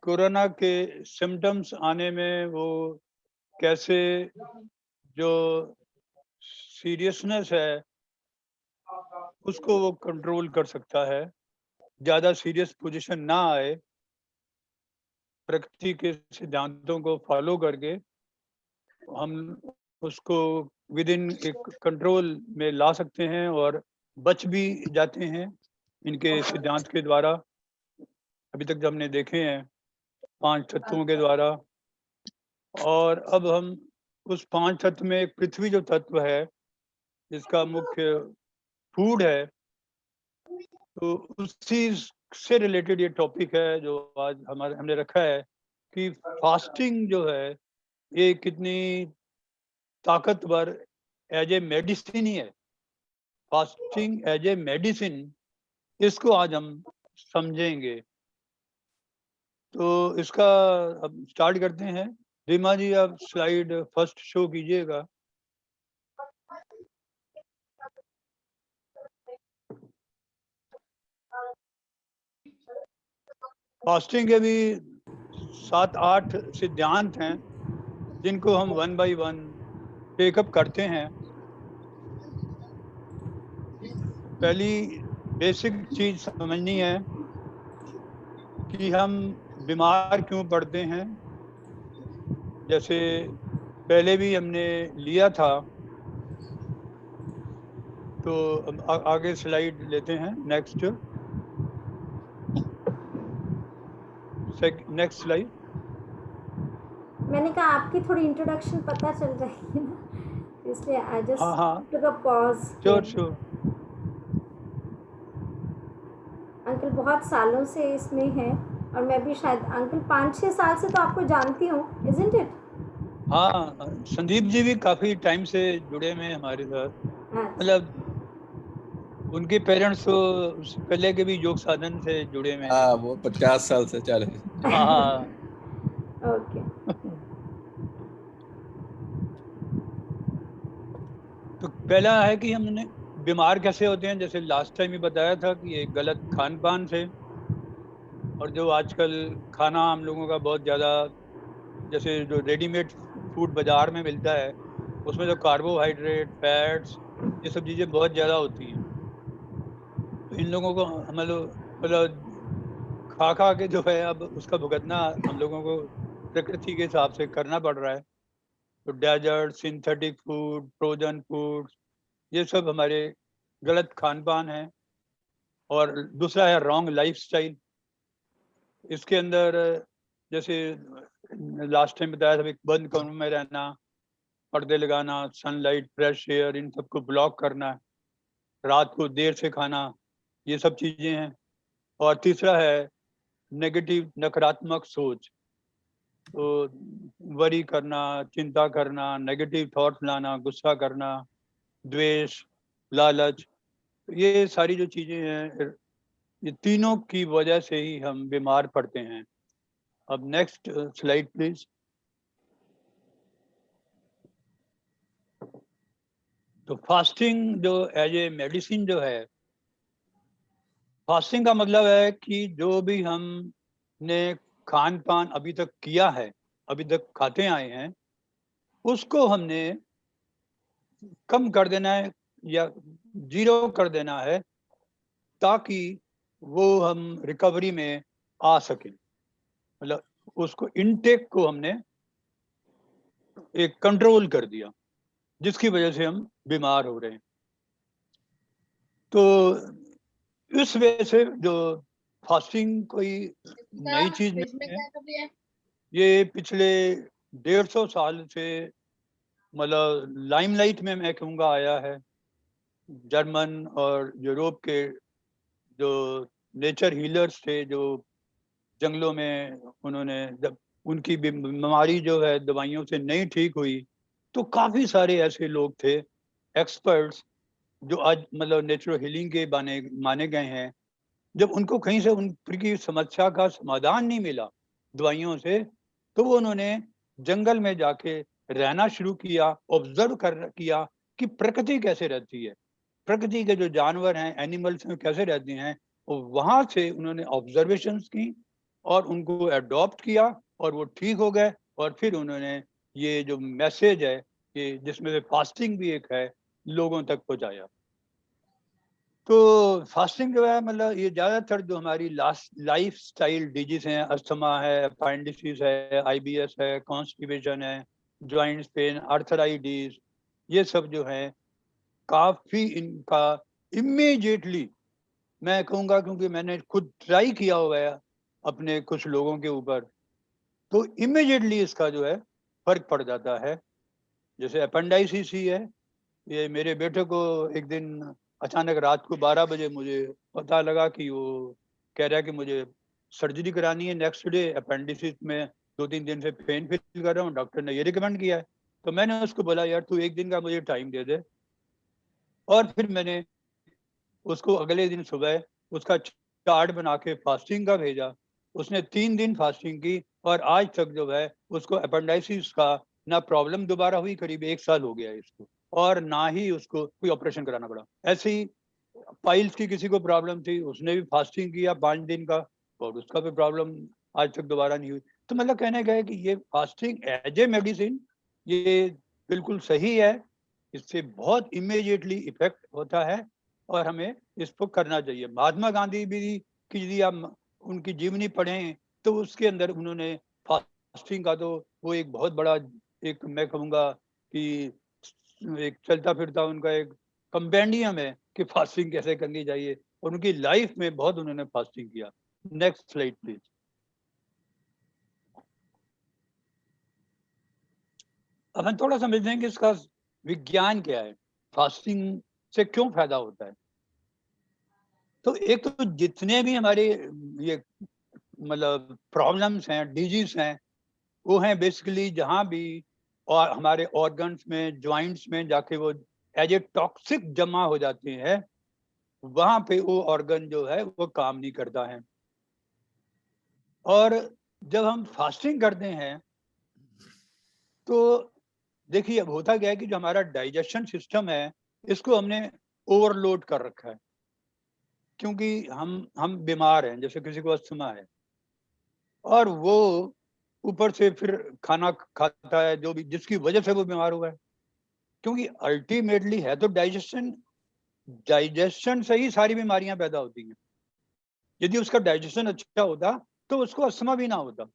Corona के symptoms आने में वो कैसे जो सीरियसनेस है उसको वो कंट्रोल कर सकता है, ज़्यादा सीरियस पोजीशन ना आए, प्रकृति के सिद्धांतों को फॉलो करके हम उसको विद इन एक कंट्रोल में ला सकते हैं और बच भी जाते हैं इनके सिद्धांत के द्वारा। अभी तक जो हमने देखे हैं 5 तत्वों के द्वारा, और अब हम उस 5 तत्व में एक पृथ्वी जो तत्व है, जिसका मुख्य फूड है, तो उसी से रिलेटेड ये टॉपिक है जो आज हमने रखा है कि फास्टिंग जो है ये कितनी ताकतवर एज ए मेडिसिन ही है। फास्टिंग एज ए मेडिसिन, इसको आज हम समझेंगे। तो इसका अब स्टार्ट करते हैं। रीमा जी, आप स्लाइड फर्स्ट शो कीजिएगा। फास्टिंग के भी 7-8 सिद्धांत हैं जिनको हम 1 बाय 1 टेकअप करते हैं। पहली बेसिक चीज समझनी है कि हम बीमार क्यों पड़ते हैं। जैसे पहले भी हमने लिया था, तो आगे स्लाइड लेते हैं। Next slide. मैंने कहा आपकी थोड़ी इंट्रोडक्शन पता चल रही है ना, इसलिए आई हाँ हाँ, just took a pause. Sure. Uncle बहुत सालों से इसमें हैं और मैं भी शायद अंकल 5-6 साल से तो आपको जानती हूँ, इजंट इट? हाँ, संदीप जी भी काफी टाइम से जुड़े में हमारे साथ। मतलब उनके पेरेंट्स तो उससे पहले के भी योग साधन से जुड़े में। हाँ, वो 50 साल से चल रहे। हाँ। ओके। तो पहला है कि हमने बीमार कैसे होते हैं। जैसे लास्ट टाइम ही बताया था कि ये गलत खान पान से, और जो आजकल खाना हम लोगों का बहुत ज़्यादा, जैसे जो रेडीमेड फूड बाजार में मिलता है उसमें जो कार्बोहाइड्रेट, फैट्स, ये सब चीज़ें बहुत ज़्यादा होती हैं। तो इन लोगों को मतलब खा खा के जो है अब उसका भुगतना हम लोगों को प्रकृति के हिसाब से करना पड़ रहा है। तो dessert, synthetic food, frozen food, ये सब हमारे गलत खान पान है। और दूसरा है रॉन्ग लाइफस्टाइल। इसके अंदर जैसे लास्ट टाइम बताया था, बंद कमरों में रहना, पर्दे लगाना, सनलाइट, फ्रेश एयर, इन सबको ब्लॉक करना, रात को देर से खाना, ये सब चीजें हैं। और तीसरा है नेगेटिव, नकारात्मक सोच। तो वरी करना, चिंता करना, नेगेटिव थॉट्स लाना, गुस्सा करना, द्वेष, लालच, ये सारी जो चीजें हैं, ये तीनों की वजह से ही हम बीमार पड़ते हैं। अब नेक्स्ट स्लाइड प्लीज। तो फास्टिंग जो एज ए मेडिसिन जो है, फास्टिंग का मतलब है कि जो भी हमने खान पान अभी तक किया है, अभी तक खाते आए हैं, उसको हमने कम कर देना है या जीरो कर देना है, ताकि वो हम रिकवरी में आ सके। मतलब उसको इनटेक को हमने एक कंट्रोल कर दिया, जिसकी वजह से हम बीमार हो रहे हैं। तो इस वजह से जो फास्टिंग कोई नई चीज नहीं है, ये पिछले 150 साल से मतलब लाइमलाइट में मैं कहूँगा आया है। जर्मन और यूरोप के जो नेचर हीलर्स थे, जो जंगलों में उन्होंने जब उनकी बीमारी जो है दवाइयों से नहीं ठीक हुई, तो काफी सारे ऐसे लोग थे, एक्सपर्ट्स, जो आज मतलब नेचुरल हीलिंग के माने गए हैं। जब उनको कहीं से उनकी समस्या का समाधान नहीं मिला दवाइयों से, तो वो उन्होंने जंगल में जाके रहना शुरू किया, ऑब्जर्व किया कि प्रकृति कैसे रहती है, प्रकृति के जो जानवर हैं, एनिमल्स हैं, कैसे रहते हैं। और वहां से उन्होंने ऑब्जर्वेशंस की और उनको अडॉप्ट किया और वो ठीक हो गए। और फिर उन्होंने ये जो मैसेज है कि जिसमें से फास्टिंग भी एक है, लोगों तक पहुंचाया। तो फास्टिंग जो है मतलब ये ज़्यादातर जो हमारी लाइफ स्टाइल डिजीज हैं, अस्थमा है, अपेंडिसिस है, आईबीएस है, कॉन्स्टिपेशन है, जॉइंट्स पेन, आर्थराइटिस, ये सब जो है काफ़ी इनका इमीडिएटली, मैं कहूँगा क्योंकि मैंने खुद ट्राई किया हुआ है अपने कुछ लोगों के ऊपर, तो इमीडिएटली इसका जो है फर्क पड़ जाता है। जैसे अपेंडाइसिस ही है, ये मेरे बेटे को एक दिन अचानक रात को 12 बजे मुझे पता लगा कि वो कह रहा है कि मुझे सर्जरी करानी है नेक्स्ट डे, अपेंडिसिस में 2-3 दिन से पेन फील कर रहा हूँ, डॉक्टर ने ये रिकमेंड किया है। तो मैंने उसको बोला यार तू एक दिन का मुझे टाइम दे दे, और फिर मैंने उसको अगले दिन सुबह उसका चार्ट बना के फास्टिंग का भेजा। उसने 3 दिन फास्टिंग की और आज तक जो है उसको अपेंडाइसिस का ना प्रॉब्लम दोबारा हुई, करीब 1 साल हो गया है इसको, और ना ही उसको कोई ऑपरेशन कराना पड़ा। ऐसे ही पाइल्स की किसी को प्रॉब्लम थी, उसने भी फास्टिंग किया 5 दिन का और उसका भी प्रॉब्लम आज तक दोबारा नहीं हुई। तो मतलब कहने का है कि ये फास्टिंग एज ए मेडिसिन ये बिल्कुल सही है, इससे बहुत इमीडिएटली इफेक्ट होता है और हमें इसको करना चाहिए। महात्मा गांधी भी की यदि आप उनकी जीवनी पढ़ें तो उसके अंदर उन्होंने फास्टिंग का तो वो एक बहुत बड़ा, एक मैं कहूँगा कि एक चलता फिरता उनका एक कंपेंडियम है कि फास्टिंग कैसे करनी चाहिए, और उनकी लाइफ में बहुत उन्होंने फास्टिंग किया। Next slide please. अब हम थोड़ा समझते हैं कि इसका विज्ञान क्या है, फास्टिंग से क्यों फायदा होता है। तो एक तो जितने भी हमारे ये मतलब प्रॉब्लम्स हैं, डिजीज हैं, वो हैं बेसिकली जहाँ भी और हमारे ऑर्गन्स में, जॉइंट्स में जाके वो एज ए टॉक्सिक जमा हो जाते हैं, वहां पे वो ऑर्गन जो है वो काम नहीं करता है। और जब हम फास्टिंग करते हैं तो देखिए अब होता क्या है कि जो हमारा डाइजेशन सिस्टम है इसको हमने ओवरलोड कर रखा है, क्योंकि हम बीमार हैं, जैसे किसी को अस्थमा है और वो ऊपर से फिर खाना खाता है जो भी जिसकी वजह से वो बीमार हुआ है, क्योंकि अल्टीमेटली है तो डाइजेशन, डाइजेशन से ही सारी बीमारियां पैदा होती हैं। यदि उसका डाइजेशन अच्छा होता तो उसको अस्थमा भी ना होता।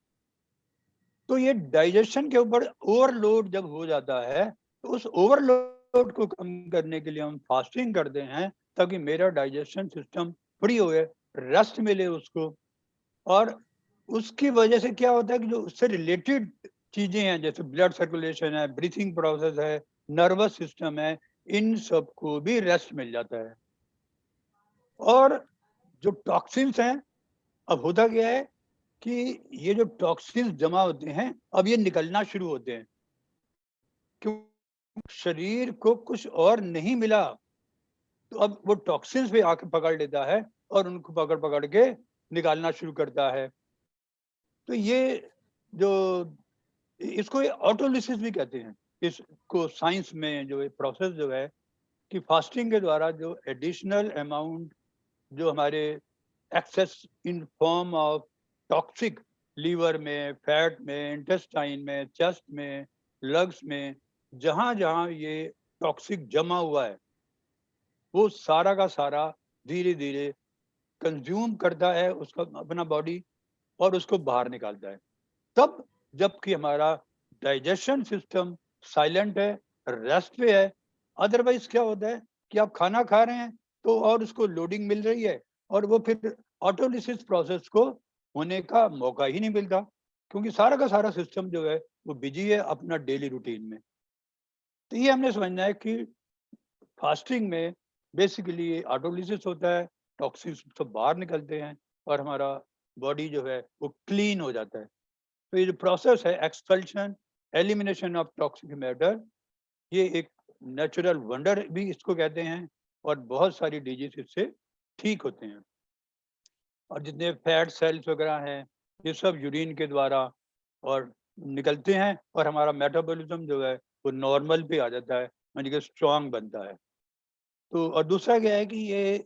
तो ये डाइजेशन के ऊपर ओवरलोड जब हो जाता है तो उस ओवरलोड को कम करने के लिए हम फास्टिंग करते हैं, ताकि मेरा डाइजेशन सिस्टम फ्री हो, रेस्ट मिले उसको। और उसकी वजह से क्या होता है कि जो उससे रिलेटेड चीजें हैं, जैसे ब्लड सर्कुलेशन है, ब्रीथिंग प्रोसेस है, नर्वस सिस्टम है, इन सबको भी रेस्ट मिल जाता है। और जो टॉक्सिन्स हैं, अब होता क्या है कि ये जो टॉक्सिन्स जमा होते हैं अब ये निकलना शुरू होते हैं, क्योंकि शरीर को कुछ और नहीं मिला, तो अब वो टॉक्सिन्स पे आके पकड़ लेता है और उनको पकड़ पकड़ के निकालना शुरू करता है। तो ये जो इसको ऑटोलिसिस भी कहते हैं, इसको साइंस में जो प्रोसेस जो है कि फास्टिंग के द्वारा जो एडिशनल अमाउंट जो हमारे excess in form of toxic liver में, फैट में, इंटेस्टाइन में, चेस्ट में, लग्स में, जहां जहां ये टॉक्सिक जमा हुआ है वो सारा का सारा धीरे धीरे कंज्यूम करता है उसका अपना बॉडी और उसको बाहर निकालता है। तब जबकि हमारा डाइजेशन सिस्टम साइलेंट है, रेस्ट पे है। अदरवाइज क्या होता है कि आप खाना खा रहे हैं तो और उसको लोडिंग मिल रही है और वो फिर ऑटोलिसिस प्रोसेस को होने का मौका ही नहीं मिलता, क्योंकि सारा का सारा सिस्टम जो है वो बिजी है अपना डेली रूटीन में। तो ये हमने समझना है कि फास्टिंग में बेसिकली ऑटोलिसिस होता है, टॉक्सिन्स सब बाहर निकलते हैं और हमारा बॉडी जो है वो क्लीन हो जाता है। तो ये जो प्रोसेस है expulsion, elimination of toxic matter, ये एक नेचुरल वंडर भी इसको कहते हैं और बहुत सारी डिजीज इससे ठीक होते हैं। और जितने फैट सेल्स वगैरह हैं ये सब यूरिन के द्वारा और निकलते हैं और हमारा मेटाबॉलिज्म जो है वो नॉर्मल पे आ जाता है, यानी कि स्ट्रांग बनता है। तो और दूसरा क्या है कि ये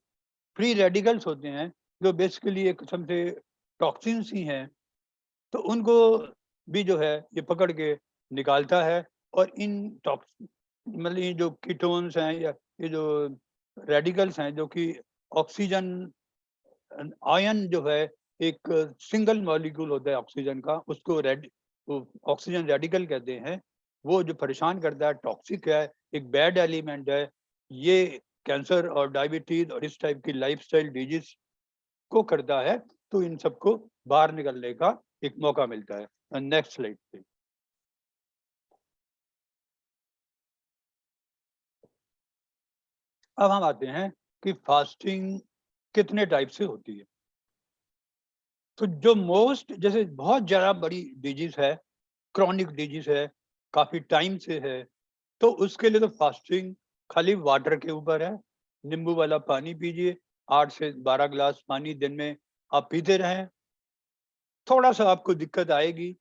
फ्री रेडिकल्स होते हैं जो बेसिकली एक किस्म से टॉक्सिन्स ही हैं, तो उनको भी जो है ये पकड़ के निकालता है। और इन मतलब ये जो कीटोन्स हैं या ये जो रेडिकल्स हैं जो कि ऑक्सीजन आयन जो है एक सिंगल मॉलिक्यूल होता है ऑक्सीजन का, उसको ऑक्सीजन रेडिकल कहते हैं। वो जो परेशान करता है, टॉक्सिक है, एक बैड एलिमेंट है। ये कैंसर और डायबिटीज और इस टाइप की लाइफस्टाइल डिजीज को करता है। तो इन सबको बाहर निकलने का एक मौका मिलता है। नेक्स्ट स्लाइड पे। अब हम आते हैं कि फास्टिंग कितने टाइप से होती है। तो जो मोस्ट, जैसे बहुत ज्यादा बड़ी डिजीज है, क्रॉनिक डिजीज है, काफी टाइम से है, तो उसके लिए तो फास्टिंग खाली वाटर के ऊपर है। नींबू वाला पानी पीजिए, 8 से 12 ग्लास पानी दिन में आप पीते रहें। थोड़ा सा आपको दिक्कत आएगी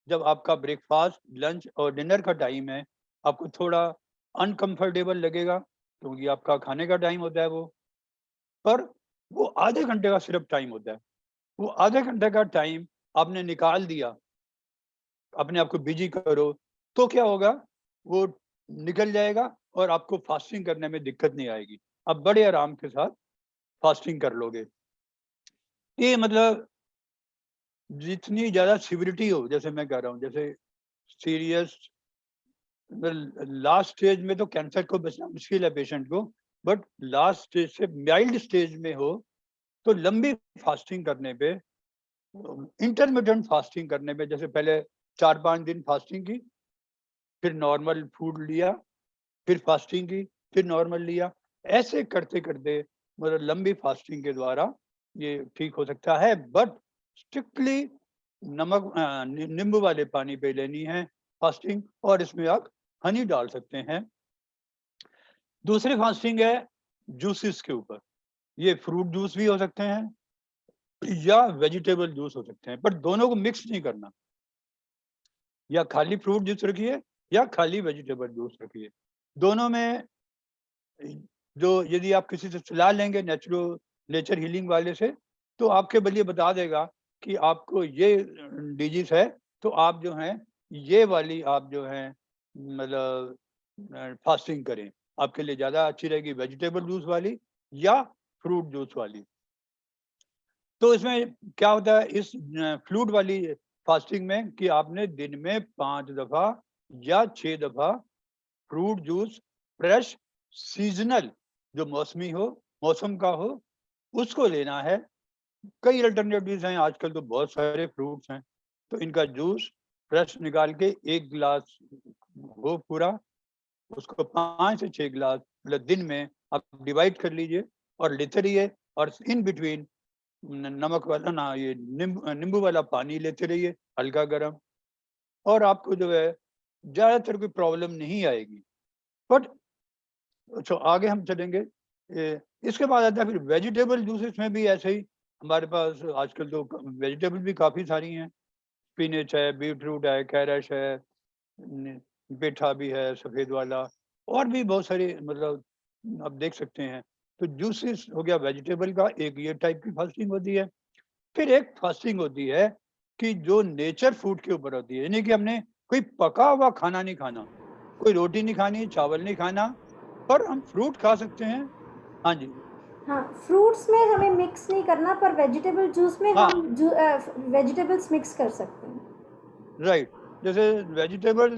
जब आपका ब्रेकफास्ट, लंच और डिनर का टाइम है, आपको थोड़ा अनकंफर्टेबल लगेगा क्योंकि आपका खाने का टाइम होता है वो। पर वो आधे घंटे का सिर्फ टाइम होता है। वो आधे घंटे का टाइम आपने निकाल दिया, अपने आप को बिजी करो, तो क्या होगा, वो निकल जाएगा और आपको फास्टिंग करने में दिक्कत नहीं आएगी। आप बड़े आराम के साथ फास्टिंग कर लोगे। ये मतलब जितनी ज्यादा सिविरिटी हो, जैसे मैं कह रहा हूँ, जैसे सीरियस लास्ट स्टेज में तो कैंसर को बचना मुश्किल है पेशेंट को, बट लास्ट स्टेज से माइल्ड स्टेज में हो तो लंबी फास्टिंग करने पे, इंटरमिटेंट फास्टिंग करने पे, जैसे पहले 4-5 दिन फास्टिंग की, फिर नॉर्मल फूड लिया, फिर फास्टिंग की, फिर नॉर्मल लिया, ऐसे करते करते मतलब लंबी फास्टिंग के द्वारा ये ठीक हो सकता है। बट स्ट्रिक्टली नमक नींबू वाले पानी पे लेनी है फास्टिंग, और इसमें आप हनी डाल सकते हैं। दूसरी फास्टिंग है जूसेस के ऊपर। ये फ्रूट जूस भी हो सकते हैं या वेजिटेबल जूस हो सकते हैं, पर दोनों को मिक्स नहीं करना। या खाली फ्रूट जूस रखिए या खाली वेजिटेबल जूस रखिए। दोनों में जो, यदि आप किसी से सलाह लेंगे नेचर हीलिंग वाले से, तो आपके बलिए बता देगा कि आपको ये डिजीज है, तो आप जो हैं ये वाली आप जो हैं मतलब फास्टिंग करें। आपके लिए ज़्यादा अच्छी रहेगी वेजिटेबल जूस वाली या फ्रूट जूस वाली। तो इसमें क्या होता है इस फ्लूड वाली फास्टिंग में, कि आपने दिन में 5 दफ़ा या 6 दफ़ा फ्रूट जूस फ्रेश सीजनल, जो मौसमी हो, मौसम का हो, उसको लेना है। कई अल्टरनेटिव्स हैं आजकल, तो बहुत सारे फ्रूट्स हैं, तो इनका जूस फ्रेश निकाल के 1 गिलास हो पूरा, उसको 5 से 6 गिलास मतलब दिन में आप डिवाइड कर लीजिए और लेते रहिए। और इन बिटवीन नमक वाला ना, ये नींबू वाला पानी लेते रहिए हल्का गर्म, और आपको जो है ज़्यादातर कोई प्रॉब्लम नहीं आएगी। बट अच्छा, आगे हम चलेंगे। इसके बाद आता है फिर वेजिटेबल जूसेस में भी ऐसे ही हमारे पास आजकल तो वेजिटेबल भी काफ़ी सारी हैं। स्पिनच है, बीटरूट है, कैरश है, पेठा भी है सफ़ेद वाला, और भी बहुत सारे मतलब आप देख सकते हैं। तो जूसेस हो गया वेजिटेबल का, एक ये टाइप की फास्टिंग होती है। फिर एक फास्टिंग होती है कि जो नेचर फूड के ऊपर होती है, यानी कि हमने कोई पका हुआ खाना नहीं खाना, कोई रोटी नहीं खानी, चावल नहीं खाना, पर हम फ्रूट खा सकते हैं। हाँ जी। हाँ, फ्रूट्स में हमें मिक्स नहीं करना, पर वेजिटेबल जूस में हाँ, हम वेजिटेबल्स मिक्स कर सकते हैं। राइट। जैसे वेजिटेबल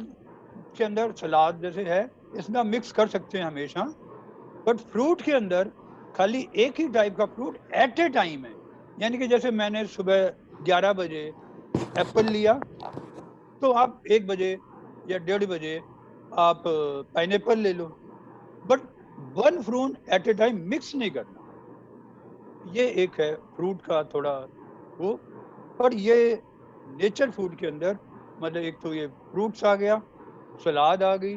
के अंदर सलाद जैसे है, इसमें हम मिक्स कर सकते हैं हमेशा, बट फ्रूट के अंदर खाली एक ही टाइप का फ्रूट एट ए टाइम है। यानी कि जैसे मैंने सुबह 11 बजे एप्पल लिया, तो आप 1 बजे या 1:30 बजे आप पाइनएप्पल ले लो, but 1 fruit at a time mix नहीं करना। ये एक है फ्रूट का थोड़ा वो। पर ये नेचर फूड के अंदर मतलब एक तो ये फ्रूट्स आ गया, सलाद आ गई,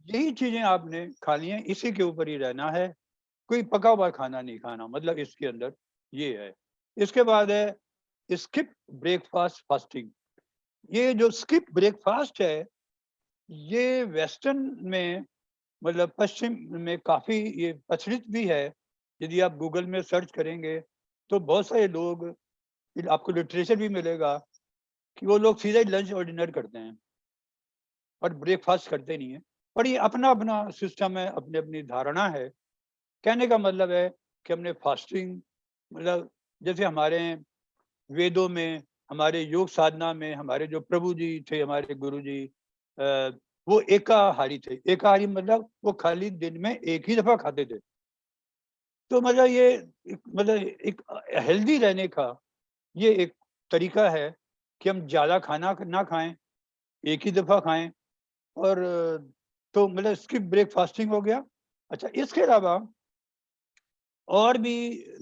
यही चीजें आपने खानी है, इसी के ऊपर ही रहना है। कोई पका हुआ खाना नहीं खाना, मतलब इसके अंदर ये है। इसके बाद है स्किप ब्रेकफास्ट फास्टिंग। ये जो स्किप ब्रेकफास्ट है, ये वेस्टर्न में मतलब पश्चिम में काफ़ी ये प्रचलित भी है। यदि आप गूगल में सर्च करेंगे तो बहुत सारे लोग आपको लिटरेचर भी मिलेगा कि वो लोग सीधा ही लंच और डिनर करते हैं और ब्रेकफास्ट करते नहीं है। पर ये अपना अपना सिस्टम है, अपनी अपनी धारणा है। कहने का मतलब है कि हमने फास्टिंग, मतलब जैसे हमारे वेदों में, हमारे योग साधना में, हमारे जो प्रभु जी थे, हमारे गुरु जी, वो एकाहारी थे। एकाहारी मतलब वो खाली दिन में एक ही दफा खाते थे। तो मतलब ये मतलब एक हेल्दी रहने का ये एक तरीका है कि हम ज्यादा खाना ना खाएं, एक ही दफा खाएं। और तो मतलब स्किप ब्रेकफास्टिंग हो गया। अच्छा, इसके अलावा और भी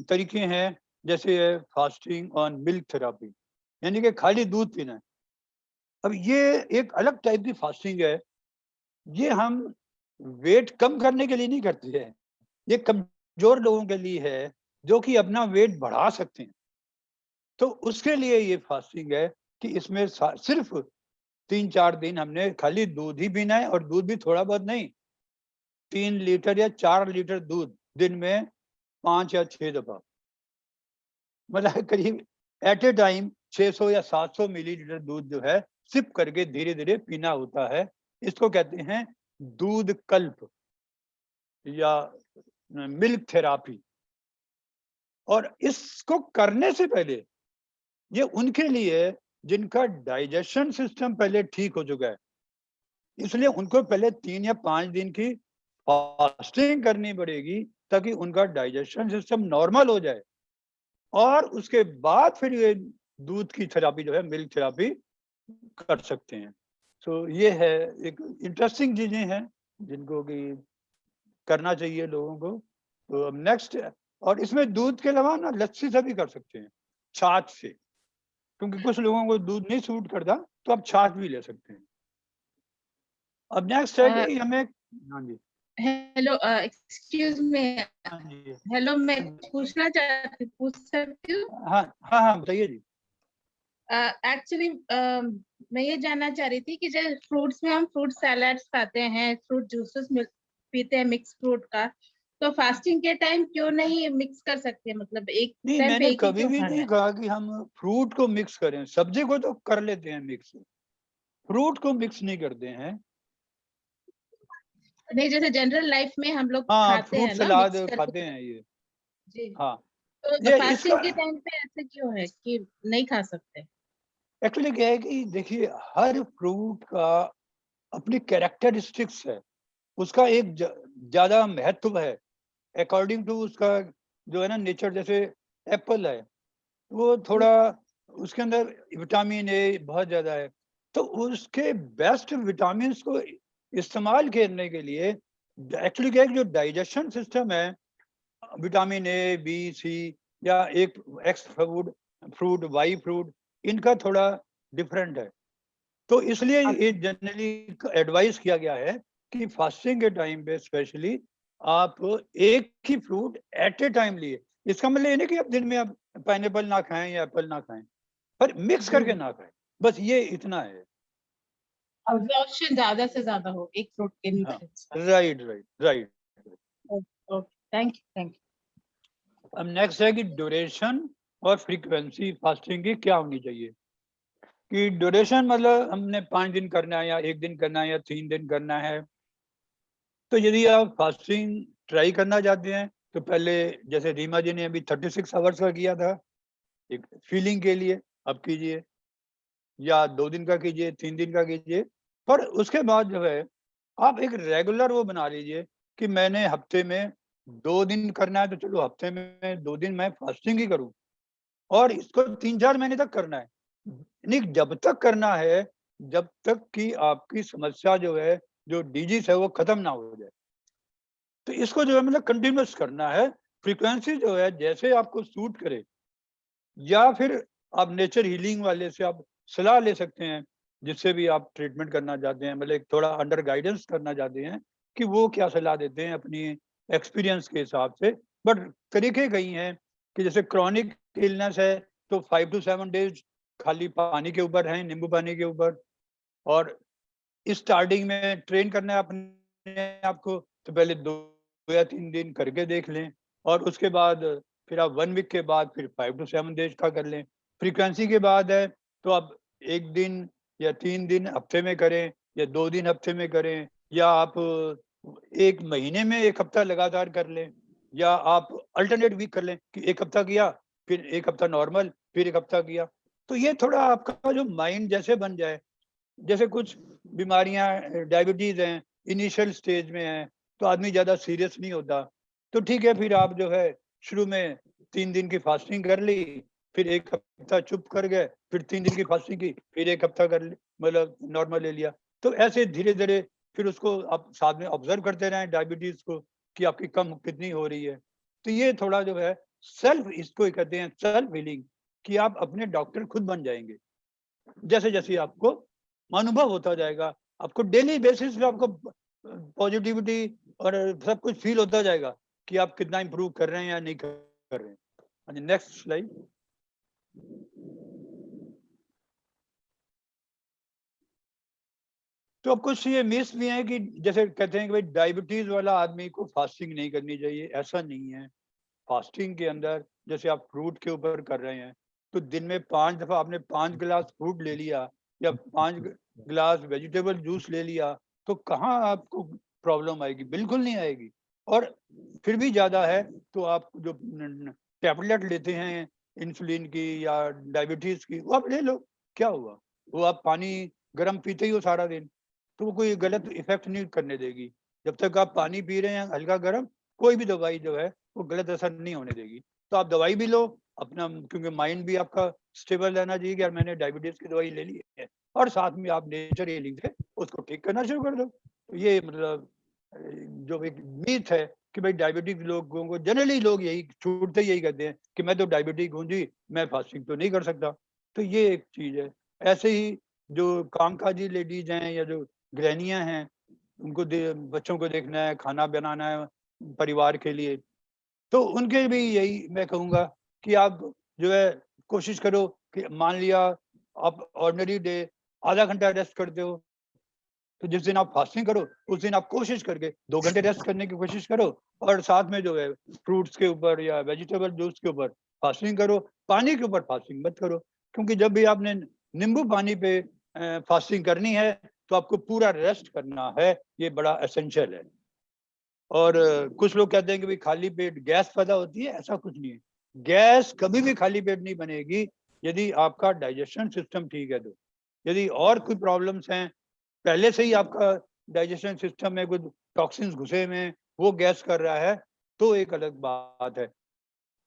तरीके हैं, जैसे फास्टिंग ऑन मिल्क थेरापी, यानी कि खाली दूध पीना है। अब ये एक अलग टाइप की फास्टिंग है। ये हम वेट कम करने के लिए नहीं करते हैं, ये कमजोर लोगों के लिए है जो कि अपना वेट बढ़ा सकते हैं। तो उसके लिए ये फास्टिंग है कि इसमें सिर्फ 3-4 दिन हमने खाली दूध ही पीना है, और दूध भी थोड़ा बहुत नहीं, 3 लीटर या 4 लीटर दूध दिन में 5 या 6 दफा, मतलब करीब एट ए टाइम 600 या 700 मिलीलीटर दूध जो है सिप करके धीरे धीरे पीना होता है। इसको कहते हैं दूध कल्प या मिल्क थेरापी। और इसको करने से पहले ये उनके लिए जिनका डाइजेशन सिस्टम पहले ठीक हो चुका है, इसलिए उनको पहले 3 या 5 दिन की फास्टिंग करनी पड़ेगी ताकि उनका डाइजेशन सिस्टम नॉर्मल हो जाए। और उसके बाद फिर ये दूध की थेरापी जो है, मिल्क थेरापी कर सकते हैं। तो ये है, एक इंटरेस्टिंग चीजें हैं जिनको कि करना चाहिए लोगों को। तो अब नेक्स्ट, और इसमें दूध के अलावा ना लस्सी से भी कर सकते हैं, छाछ से, क्योंकि कुछ लोगों को दूध नहीं सूट करता, तो आप छाछ भी ले सकते हैं। अब नेक्स्ट है कि हमें, हाँ जी, हेलो, एक्सक्यूज मी, हाँ जी, हेलो, मैं पूछ सकती हूँ? हाँ हाँ हाँ, बताइए जी। एक्चुअली मैं ये जानना चाह रही थी कि जैसे फ्रूट्स में हम फ्रूट सैलड्स खाते हैं, फ्रूट जूसेस पीते हैं मिक्स फ्रूट का, तो फास्टिंग के टाइम क्यों नहीं मिक्स कर सकते? मतलब एक नहीं, टाइम पे मैंने एक ही कभी क्यों भी खाना नहीं है? कहा कि हम फ्रूट को मिक्स करें। सब्जी को तो कर लेते हैं मिक्स, फ्रूट को मिक्स नहीं करते हैं। नहीं, जैसे जनरल लाइफ में हम लोग हाँ, खाते फ्रूट हैं ना सलाद मिक्स करके। खाते हैं ये। जी। हाँ, तो ये इसका फास्टिंग के टाइम पे ऐसे क्यों है कि नहीं खा सकते? एक्चुअली क्या है कि देखिए, हर फ्रूट का अपनी कैरेक्टरिस्टिक्स है, उसका एक ज्यादा महत्व है अकॉर्डिंग टू उसका जो है ना नेचर। जैसे एप्पल है, वो थोड़ा, उसके अंदर विटामिन ए बहुत ज्यादा है, तो उसके बेस्ट विटामिन को इस्तेमाल करने के लिए एक्चुअली क्या है कि जो डाइजेशन सिस्टम है, विटामिन ए, बी, सी, या एक एक्स फ्रूट, वाई फ्रूट, इनका थोड़ा डिफरेंट है। तो इसलिए ये जनरली एडवाइस किया गया है कि फास्टिंग के टाइम पे स्पेशली आप एक ही फ्रूट एट ए टाइम लिए। इसका मतलब ये नहीं कि आप दिन में आप पाइनएप्पल ना खाएं या एप्पल ना खाएं, पर मिक्स करके ना खाएं, बस ये इतना है। अब्जॉर्प्शन ज्यादा से ज्यादा हो एक फ्रूट के हाँ, न्यूट्रिएंट्स का। Right right right. Okay, thank you. अब नेक्स्ट है कि ड्यूरेशन और फ्रीक्वेंसी फास्टिंग की क्या होनी चाहिए। कि ड्यूरेशन मतलब हमने 5 दिन करना है, या 1 दिन करना है, या 3 दिन करना है। तो यदि आप फास्टिंग ट्राई करना चाहते हैं, तो पहले जैसे रीमा जी ने अभी 36 आवर्स का किया था, एक फीलिंग के लिए, अब कीजिए, या 2 दिन का कीजिए, 3 दिन का कीजिए। पर उसके बाद जो है, आप एक रेगुलर वो बना लीजिए कि मैंने हफ्ते में 2 दिन करना है, तो चलो हफ्ते में 2 दिन मैं फास्टिंग ही करूं, और इसको 3-4 महीने तक करना है। नहीं, जब तक करना है जब तक कि आपकी समस्या जो है, जो डिजीज है, वो खत्म ना हो जाए। तो इसको जो है मतलब कंटिन्यूस करना है। फ्रीक्वेंसी जो है जैसे आपको सूट करे, या फिर आप नेचर हीलिंग वाले से आप सलाह ले सकते हैं, जिससे भी आप ट्रीटमेंट करना चाहते हैं, मतलब थोड़ा अंडर गाइडेंस करना चाहते हैं कि वो क्या सलाह देते हैं अपनी एक्सपीरियंस के हिसाब से। बट तरीके कई हैं कि जैसे क्रॉनिक इलनेस है, तो 5 to 7 डेज खाली पानी के ऊपर है, नींबू पानी के ऊपर। और स्टार्टिंग में ट्रेन करना है अपने आप को, तो पहले 2 या 3 दिन करके देख लें, और उसके बाद फिर आप 1 वीक के बाद फिर 5 to 7 डेज का कर लें। फ्रीक्वेंसी के बाद है तो आप 1 दिन या 3 दिन हफ्ते में करें या 2 दिन हफ्ते में करें, या आप 1 महीने में 1 हफ्ता लगातार कर लें, या आप अल्टरनेट वीक कर लें कि 1 हफ्ता किया, फिर 1 हफ्ता नॉर्मल, फिर 1 हफ्ता किया। तो ये थोड़ा आपका जो माइंड जैसे बन जाए, जैसे कुछ बीमारियां डायबिटीज हैं, इनिशियल स्टेज में है, तो आदमी ज्यादा सीरियस नहीं होता, तो ठीक है, फिर आप जो है शुरू में 3 दिन की फास्टिंग कर ली, फिर 1 हफ्ता चुप कर गए, फिर 3 दिन की फास्टिंग की, फिर 1 हफ्ता कर मतलब नॉर्मल ले लिया। तो ऐसे धीरे धीरे फिर उसको आप साथ में ऑब्जर्व करते रहें डायबिटीज को कि आपकी कम कितनी हो रही है। तो ये थोड़ा जो है सेल्फ, इसको ही कहते हैं सेल्फ हीलिंग, कि आप अपने डॉक्टर खुद बन जाएंगे। जैसे जैसे आपको अनुभव होता जाएगा, आपको डेली बेसिस पे आपको पॉजिटिविटी और सब कुछ फील होता जाएगा कि आप कितना इंप्रूव कर रहे हैं या नहीं कर रहे हैं। Next slide. तो अब कुछ ये मिस भी हैं कि जैसे कहते हैं कि भाई डायबिटीज वाला आदमी को फास्टिंग नहीं करनी चाहिए, ऐसा नहीं है। फास्टिंग के अंदर जैसे आप फ्रूट के ऊपर कर रहे हैं, तो दिन में 5 दफा आपने 5 गिलास फ्रूट ले लिया या 5 गिलास वेजिटेबल जूस ले लिया, तो कहाँ आपको प्रॉब्लम आएगी? बिल्कुल नहीं आएगी। और फिर भी ज्यादा है तो आप जो टैबलेट लेते हैं इंसुलिन की या डायबिटीज की, वो आप ले लो, क्या हुआ? वो आप पानी गर्म पीते ही हो सारा दिन, तो वो कोई गलत इफेक्ट नहीं करने देगी। जब तक आप पानी पी रहे हैं हल्का गर्म, कोई भी दवाई जो है वो गलत असर नहीं होने देगी। तो आप दवाई भी लो अपना, क्योंकि माइंड भी आपका स्टेबल रहना चाहिए कि यार मैंने डायबिटीज की दवाई ले ली है, और साथ में आप नेचर हीलिंग से उसको ठीक करना शुरू कर दो। तो ये मतलब जो एक मीथ है कि भाई डायबिटिक लोगों को, जनरली लोग यही छूटते यही कहते हैं कि मैं तो डायबिटिक हूँ जी, मैं फास्टिंग तो नहीं कर सकता। तो ये एक चीज है। ऐसे ही जो कामकाजी लेडीज हैं या जो गृहणियां हैं, उनको बच्चों को देखना है, खाना बनाना है परिवार के लिए, तो उनके भी यही मैं कहूँगा कि आप जो है कोशिश करो कि मान लिया आप ऑर्डिनरी डे आधा घंटा रेस्ट करते हो, तो जिस दिन आप फास्टिंग करो उस दिन आप कोशिश करके 2 घंटे रेस्ट करने की कोशिश करो, और साथ में जो है फ्रूट्स के ऊपर या वेजिटेबल जूस के ऊपर फास्टिंग करो। पानी के ऊपर फास्टिंग मत करो, क्योंकि जब भी आपने नींबू पानी पे फास्टिंग करनी है तो आपको पूरा रेस्ट करना है, ये बड़ा एसेंशियल है। और कुछ लोग कहते हैं कि भाई खाली पेट गैस पैदा होती है, ऐसा कुछ नहीं है। गैस कभी भी खाली पेट नहीं बनेगी यदि आपका डाइजेशन सिस्टम ठीक है। तो यदि और कोई प्रॉब्लम्स हैं, पहले से ही आपका डाइजेशन सिस्टम में कुछ टॉक्सिन्स घुसे हुए हैं, वो गैस कर रहा है, तो एक अलग बात है।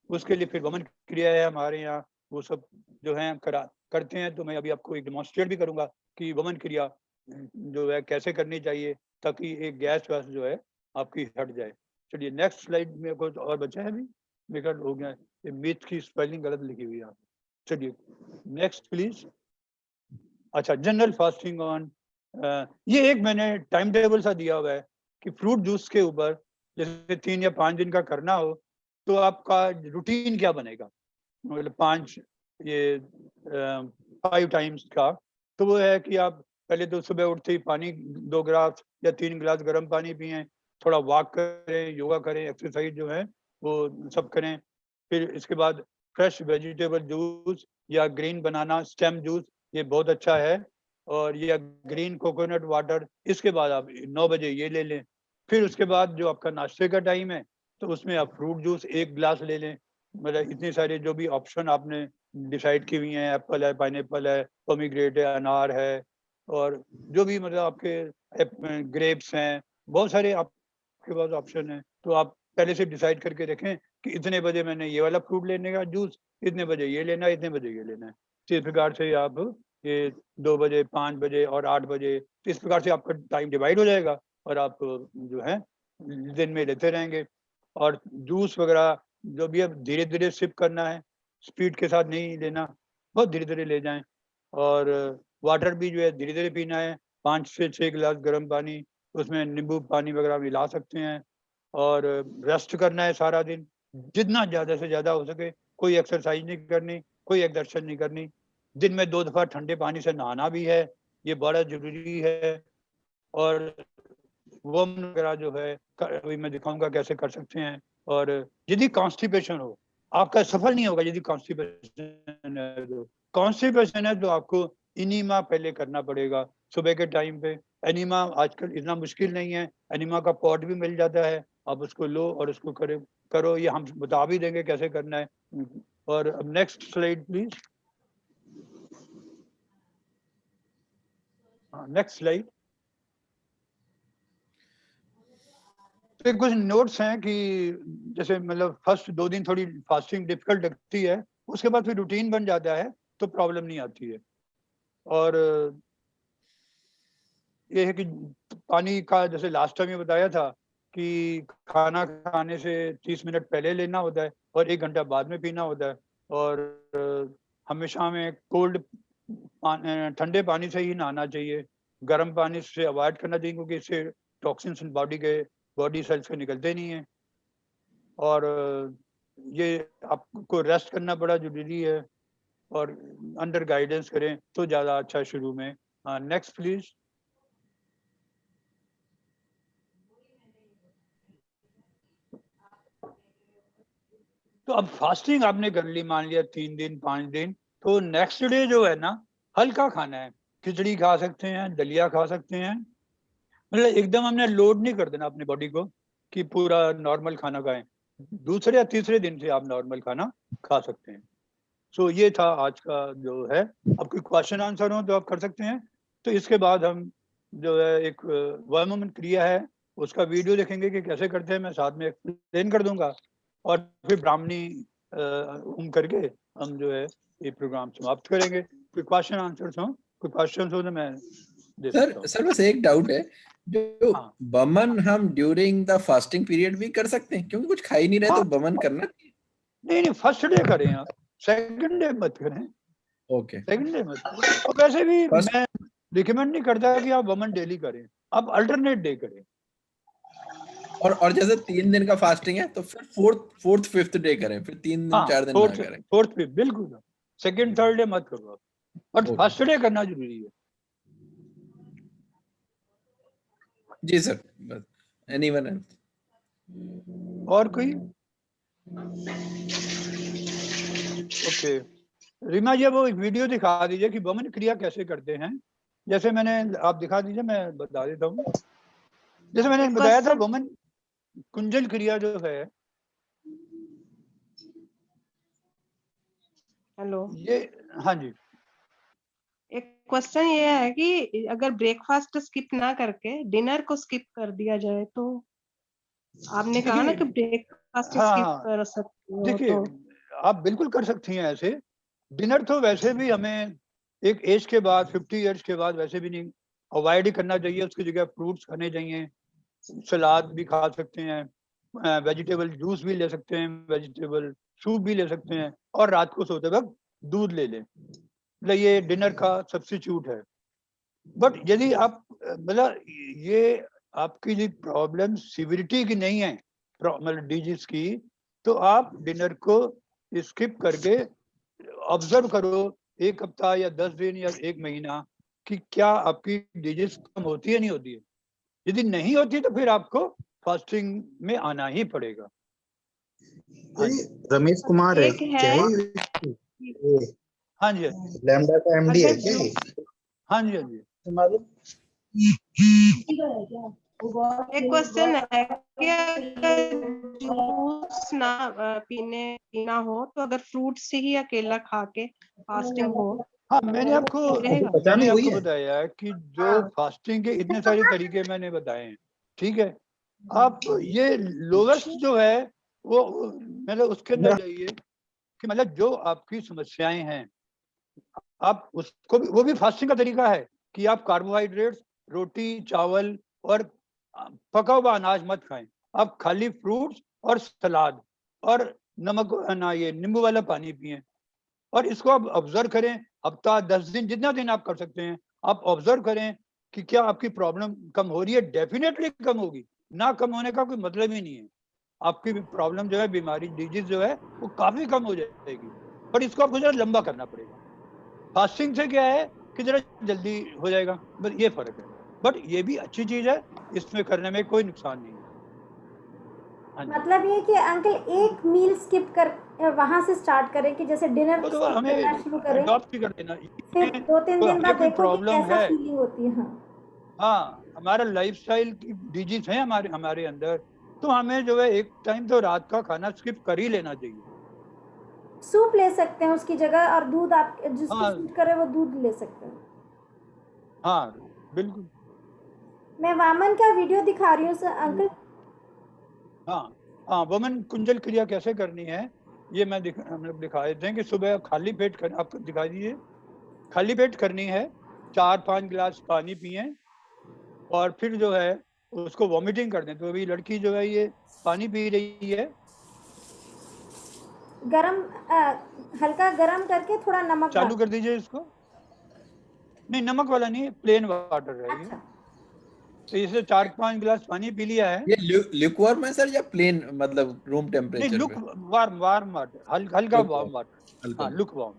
उसके लिए फिर वमन क्रिया है हमारे यहाँ, वो सब जो है करते हैं। तो मैं अभी आपको एक डेमोन्स्ट्रेट भी करूंगा कि वमन क्रिया जो है कैसे करनी चाहिए, ताकि एक गैस वैस जो है आपकी हट जाए। चलिए नेक्स्ट स्लाइड में कुछ और बचा है अभी, बेकार हो गया, ये मिथ की स्पेलिंग गलत लिखी हुई है आप। चलिए नेक्स्ट प्लीज। अच्छा, जनरल फास्टिंग ऑन, ये एक मैंने टाइम टेबल सा दिया हुआ है कि फ्रूट जूस के ऊपर जैसे 3 या 5 दिन का करना हो, तो आपका रूटीन क्या बनेगा, मतलब 5 ये 5 टाइम्स का। तो वो है कि आप पहले तो सुबह उठते ही पानी 2 गिलास या 3 गिलास गर्म पानी पिएं, थोड़ा वॉक करें, योगा करें, एक्सरसाइज जो है वो सब करें। फिर इसके बाद फ्रेश वेजिटेबल जूस या ग्रीन बनाना स्टेम जूस, ये बहुत अच्छा है। और ये ग्रीन कोकोनट वाटर, इसके बाद आप 9 बजे ये ले लें। फिर उसके बाद जो आपका नाश्ते का टाइम है, तो उसमें आप फ्रूट जूस 1 गिलास ले लें। मतलब इतने सारे जो भी ऑप्शन आपने डिसाइड की हुई हैं, एप्पल है, पाइनएप्पल है, पोमीग्रेनेट है, अनार है, और जो भी मतलब आपके ग्रेप्स हैं, बहुत सारे आपके पास ऑप्शन है। तो आप पहले से डिसाइड करके रखें कि इतने बजे मैंने ये वाला फ्रूट लेने का जूस, इतने बजे ये लेना है, इतने बजे ये लेना है। तो इस प्रकार से आप ये 2 बजे, 5 बजे और 8 बजे, तो इस प्रकार से आपका टाइम डिवाइड हो जाएगा और आप जो है दिन में लेते रहेंगे। और जूस वगैरह जो भी अब धीरे धीरे सिप करना है, स्पीड के साथ नहीं लेना, बहुत धीरे धीरे ले जाएं। और वाटर भी जो है धीरे धीरे पीना है, 5 से 6 गिलास गर्म पानी, उसमें नींबू पानी वगैरह मिला सकते हैं। और रेस्ट करना है सारा दिन, जितना ज़्यादा से ज़्यादा हो सके। कोई एक्सरसाइज नहीं करनी, कोई एक्सरसाइज नहीं करनी। दिन में 2 दफ़ा ठंडे पानी से नहाना भी है, ये बड़ा जरूरी है। और वर्म वगैरह जो है अभी मैं दिखाऊंगा कैसे कर सकते हैं। और यदि कॉन्स्टिपेशन हो, आपका सफल नहीं होगा। यदि कॉन्स्टिपेशन है तो आपको इनीमा पहले करना पड़ेगा सुबह के टाइम पे। एनीमा आजकल इतना मुश्किल नहीं है, एनीमा का पॉट भी मिल जाता है, आप उसको लो और उसको करो। ये हम बता भी देंगे कैसे करना है। और अब next slide please. Next slide. तो कुछ नोट्स हैं कि जैसे मतलब फर्स्ट 2 दिन थोड़ी फास्टिंग डिफिकल्ट लगती है, उसके बाद फिर रूटीन बन जाता है तो प्रॉब्लम नहीं आती है। और ये है कि पानी का जैसे लास्ट टाइम ये बताया था कि खाना खाने से 30 मिनट पहले लेना होता है और 1 घंटा बाद में पीना होता है। और हमेशा हमें ठंडे पानी से ही नहाना चाहिए, गर्म पानी से अवॉइड करना चाहिए क्योंकि इससे टॉक्सिन्स बॉडी सेल्स के निकलते नहीं है। और ये आपको रेस्ट करना बड़ा जरूरी है और अंडर गाइडेंस करें तो ज़्यादा अच्छा शुरू में। Next please. तो अब फास्टिंग आपने कर ली, मान लिया 3 दिन 5 दिन, तो नेक्स्ट डे जो है ना हल्का खाना है। खिचड़ी खा सकते हैं, दलिया खा सकते हैं, मतलब एकदम हमने लोड नहीं कर देना अपनी बॉडी को कि पूरा नॉर्मल खाना खाएं। दूसरे या तीसरे दिन से आप नॉर्मल खाना खा सकते हैं। सो ये था आज का जो है। अब कोई क्वेश्चन आंसर हो तो आप कर सकते हैं। तो इसके बाद हम जो है एक वर्मोमेंट क्रिया है उसका वीडियो देखेंगे कि कैसे करते हैं, मैं साथ में एक्सप्लेन कर दूंगा। और फिर ब्राह्मणी करके हम जो है ये प्रोग्राम समाप्त करेंगे। कोई क्वेश्चन आंसर हो, कोई क्वेश्चन हो तो मैं दे सकता हूँ। सर बस एक डाउट है, जो हाँ। बमन हम ड्यूरिंग द फास्टिंग पीरियड भी कर सकते हैं, क्योंकि कुछ खा ही नहीं रहे तो बमन करना। नहीं, फर्स्ट डे करें आप, सेकंड डे मत करें। ओके, सेकंड डे मत करें। और वैसे भी मैं रिकमेंड नहीं करता कि आप वमन डेली करें, आप अल्टरनेट डे करें। और जैसे 3 दिन का फास्टिंग है तो फिर फोर्थ फिफ्थ डे करें, फिर 3 दिन 4 दिन ना करें। फोर्थ पे बिल्कुल, सेकंड थर्ड डे मत करो, बट फर्स्ट डे करना जरूरी है। जी सर, बस एनीवन एल्स? और कोई? ओके, रीमा जी वो वीडियो दिखा दीजिए कि वमन क्रिया कैसे करते हैं। जैसे मैंने, आप दिखा दीजिए, मैं बता देता हूँ। जैसे मैंने बताया था वमन कुंजल क्रिया जो है, हेलो, ये, हाँ जी, एक क्वेश्चन ये है कि अगर ब्रेकफास्ट स्किप ना करके डिनर को स्किप कर दिया जाए तो आपने कहा ना कि ब्रेकफास्ट स्किप कर सकते हो, देखिए आप बिल्कुल कर सकती हैं ऐसे। डिनर तो वैसे भी हमें एक एज के बाद 50 इयर्स के बाद वैसे भी नहीं, अवॉइड ही करना चाहिए। उसकी जगह फ्रूट्स खाने चाहिए, सलाद भी खा सकते हैं, वेजिटेबल जूस भी ले सकते हैं, वेजिटेबल सूप भी ले सकते हैं, और रात को सोते वक्त दूध ले लें। मतलब ये डिनर का सब्स्टिट्यूट है। बट यदि आप मतलब ये आपकी जो प्रॉब्लम सिविरिटी की नहीं है, मतलब डिजीज की, तो आप डिनर को स्किप करके ऑब्जर्व करो 1 हफ्ता या 10 दिन या 1 महीना कि क्या आपकी डिजीज कम होती है नहीं होती है। यदि नहीं होती तो फिर आपको फास्टिंग में आना ही पड़ेगा। रमेश कुमार है, एक है हाँ जी, लैम्डा का एमडी है क्या? हाँ जी, हाँ जी। एक क्वेश्चन है कि अगर जूस ना पीना हो तो अगर फ्रूट से ही अकेला खा के फास्टिंग हो, हाँ, मैंने आपको रहेगा? बताया है कि जो फास्टिंग के इतने सारे तरीके मैंने बताए हैं, ठीक है। आप ये लोवेस्ट जो है वो मतलब उसके अंदर जाइए कि मतलब जो आपकी समस्याएं हैं, आप उसको भी, वो भी फास्टिंग का तरीका है कि आप कार्बोहाइड्रेट्स, रोटी, चावल और पका हुआ अनाज मत खाएं। आप खाली फ्रूट्स और सलाद और नमक ना, ये नींबू वाला पानी पिएं। और इसको आप ऑब्जर्व करें, हफ्ता 10 दिन, जितना दिन आप कर सकते हैं आप ऑब्जर्व करें कि क्या आपकी प्रॉब्लम कम हो रही है। डेफिनेटली कम होगी, ना कम होने का कोई मतलब ही नहीं है। आपकी प्रॉब्लम जो है, बीमारी, डिजीज जो है, वो काफी कम हो जाएगी। पर इसको आपको जरा लंबा करना पड़ेगा। फास्टिंग से क्या है कि जरा जल्दी हो जाएगा, बस ये फर्क है। बट ये भी अच्छी चीज है, इसमें करने में कोई नुकसान नहीं है। हाँ जी। मतलब ये कि अंकल एक मील स्किप कर वहां से स्टार्ट करें कि जैसे डिनर वो तो करना हमें शुरू करें, अडॉप्ट ही कर देना। फिर 2-3 दिन हमें बाद कोई देखो कि प्रॉब्लम कैसा है, फीलिंग होती है। हाँ हाँ, हमारा लाइफस्टाइल की डिजीज है हमारे हमारे अंदर, तो हमें जो है एक टाइम तो रात का खाना स्किप कर ही लेना चाहिए। सूप ले सकते हैं उसकी जगह, और दूध आप जिसको हाँ सूट करे वो दूध ले सकते हैं। हाँ बिल्कुल। मैं वामन का वीडियो दिखा रही हूँ सर अंकल। हाँ हाँ, वमन कुंजल क्रिया कैसे करनी है ये हम लोग दिखा देते हैं कि सुबह खाली पेट कर, आप दिखा दीजिए, खाली पेट करनी है, 4-5 गिलास पानी पिए और फिर जो है उसको वॉमिटिंग कर दें। तो अभी लड़की जो है ये पानी पी रही है, गरम हल्का गरम करके थोड़ा नमक चालू डाल। कर दीजिए इसको। नहीं, नमक वाला नहीं, प्लेन वाटर है ये। अच्छा, तो इसे 4-5 गिलास पानी पी लिया है। ये ल्यूकवार्म है सर या प्लेन, मतलब रूम नहीं, टेम्परेचर लुक पे? वार्म वार्म वाटर, हल्का वार्म वाटर। हल्का। हाँ, लुक वार्म।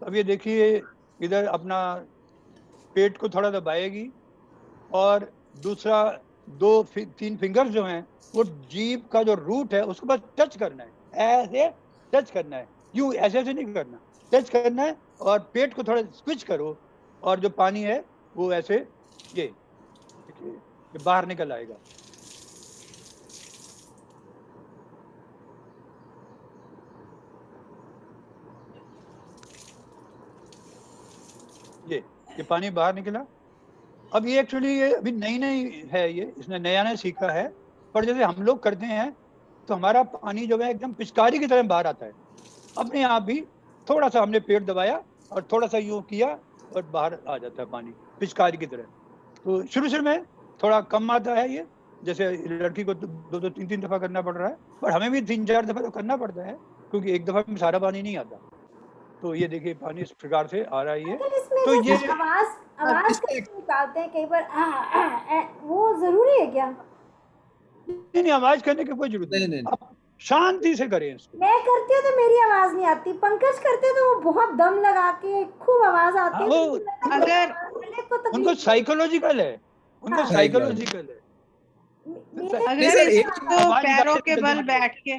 अब ये देखिए, इधर अपना पेट को थोड़ा दबाएगी और दूसरा 2-3 फिंगर्स जो हैं वो जीभ का जो रूट है उसको बस टच करना है, ऐसे टच करना है, यूं ऐसे ऐसे नहीं करना, टच करना है और पेट को थोड़ा स्क्विच करो और जो पानी है वो ऐसे ये देखिए ये बाहर निकल आएगा। ये पानी बाहर निकला। अब ये एक्चुअली ये अभी नई नई है, ये इसने नया नया सीखा है, पर जैसे हम लोग करते हैं तो हमारा पानी जो है एकदम पिचकारी की तरह बाहर आता है अपने आप भी। थोड़ा सा हमने पेट दबाया और थोड़ा सा यूं किया और बाहर आ जाता है पानी पिचकारी की तरह। तो शुरू शुरू में थोड़ा कम आता है ये, जैसे लड़की को 2-3 दफा करना पड़ रहा है, पर हमें भी 3-4 दफा तो करना पड़ता है क्योंकि एक दफा में सारा पानी नहीं आता। तो ये देखिए पानी इस प्रकार से आ रहा है ये। अंकल इसमें तो जैसे ये आवाज इसका करके निकालते हैं कई बार वो जरूरी है क्या? नहीं, आवाज करने की कोई जरूरत नहीं नहीं, नहीं आप शांति से करें इसको। मैं करती हूँ तो मेरी आवाज नहीं आती, पंकज करते तो वो बहुत दम लगा के खूब आवाज आती हाँ, है। वो अगर गले को उनको तकलीफ साइकोलॉजिकल है, उनको हाँ। सही बात है। साइकोलॉजिकल है। मेरे नहीं अगर सर, एक इसको आवाज पैरों निकालने के की जल्दी बल मत बैठ करो। के,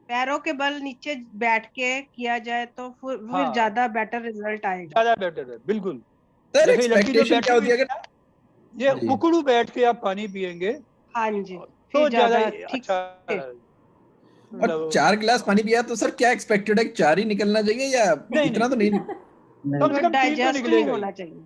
पैरों के बल नीचे बैठ के किया जाए तो फिर हाँ, ज्यादा बेटर रिजल्ट आएगा। ज्यादा बेटर है, बिल्कुल। सर जैसे ये लड़की जो एक्सपेक्टेशन बैठी क्या हुई होती है थी अगर ना, ये जी उकड़ू बैठ के आप पानी पियेंगे हाँ जी, तो फिर ज्यादा ज्यादा ठीक अच्छा से। और मतलब 4 गिलास पानी पिया तो सर क्या एक्सपेक्टेड है, 4 ही निकलना चाहिए या नहीं इतना नहीं, तो नहीं? कम तो से कम 3 तो डाइजेस्ट नहीं निकलेगा ही, होना चाहिए।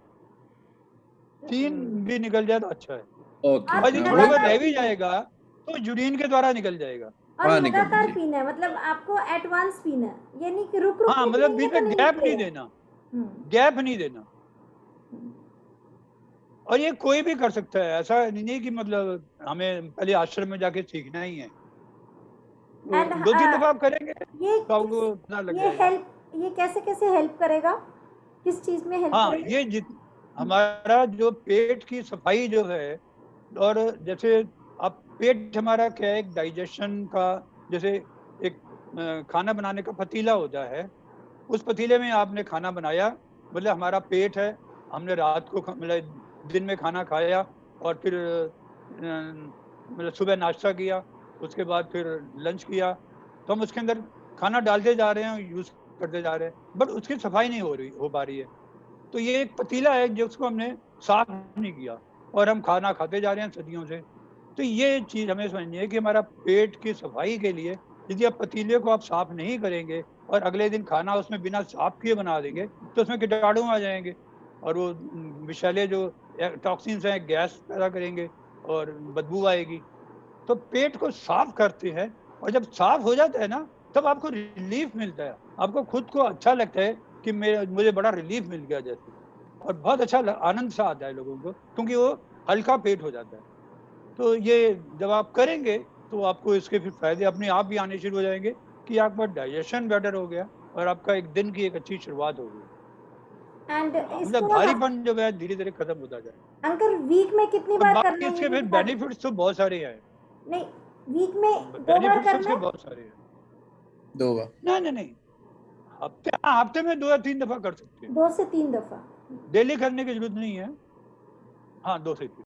3 भी निकल जाए तो अच्छा है। ओके, और और यदि हाँ थोड़ा वही बहुत लगातार रह तो, भी जाएगा तो यूरिन के द्वारा निकल जाएगा। और वहाँ निकल लगातार जी। पीना है, मतलब आपको एट वंस पीना है, यानी कि रुक रुक हाँ, के मतलब पिएंगे बीच तो में नहीं गैप नहीं निकलेगा। देना, गैप नहीं देना। और ये कोई भी कर सकता है, ऐसा नहीं कि मतलब हमें पहले आश्रम में जाके सीखना ही है। तो एंड 2-3 दफा आप करेंगे ये तो आपको पता लग ये जाएगा। हेल्प, ये कैसे कैसे हेल्प करेगा, किस चीज में हेल्प हाँ, करेगा? ये हमारा जो पेट की सफाई जो है, और जैसे आप पेट हमारा क्या है, एक डाइजेशन का, जैसे एक खाना बनाने का पतीला होता है, उस पतीले में आपने खाना बनाया, मतलब हमारा पेट है, हमने रात को मतलब दिन में खाना खाया और फिर मतलब सुबह नाश्ता किया, उसके बाद फिर लंच किया, तो हम उसके अंदर खाना डालते जा रहे हैं, यूज करते जा रहे हैं, बट उसकी सफाई नहीं हो पा रही है। तो ये एक पतीला है जिसको हमने साफ नहीं किया और हम खाना खाते जा रहे हैं सदियों से। तो ये चीज हमें समझनी है कि हमारा पेट की सफाई के लिए यदि आप पतीले को आप साफ नहीं करेंगे और अगले दिन खाना उसमें बिना साफ किए बना देंगे तो उसमें कीटाणु आ जाएंगे और वो विषैले जो टॉक्सिन्स हैं गैस पैदा करेंगे और बदबू आएगी। तो पेट को साफ करते हैं और जब साफ हो जाता है ना तब आपको रिलीफ मिलता है, आपको खुद को अच्छा लगता है कि मुझे बड़ा रिलीफ मिल गया जैसे, और बहुत अच्छा आनंद सा आता है लोगों को क्योंकि वो हल्का पेट हो जाता है। तो ये जब आप करेंगे तो आपको इसके फिर फायदे अपने आप भी आने शुरू हो जाएंगे कि आपका डाइजेशन बेटर हो गया और आपका एक दिन की एक अच्छी शुरुआत हो गई, एंड मतलब इसको भारीपन जो है धीरे धीरे खत्म होता जाए। अंकल वीक में कितनी और बार बाकी करना है इसके ये भी फिर बता दीजिए। बेनिफिट्स तो बहुत सारे हैं, नहीं, वीक में 2 बार बेनिफिट्स करना इसके है? बहुत सारे हैं। 2 बार? नहीं, हफ्ते में 2 या 3 दफा कर सकते हैं, 2 से 3 दफा। डेली करने की जरूरत नहीं है। हाँ, 2 से 3।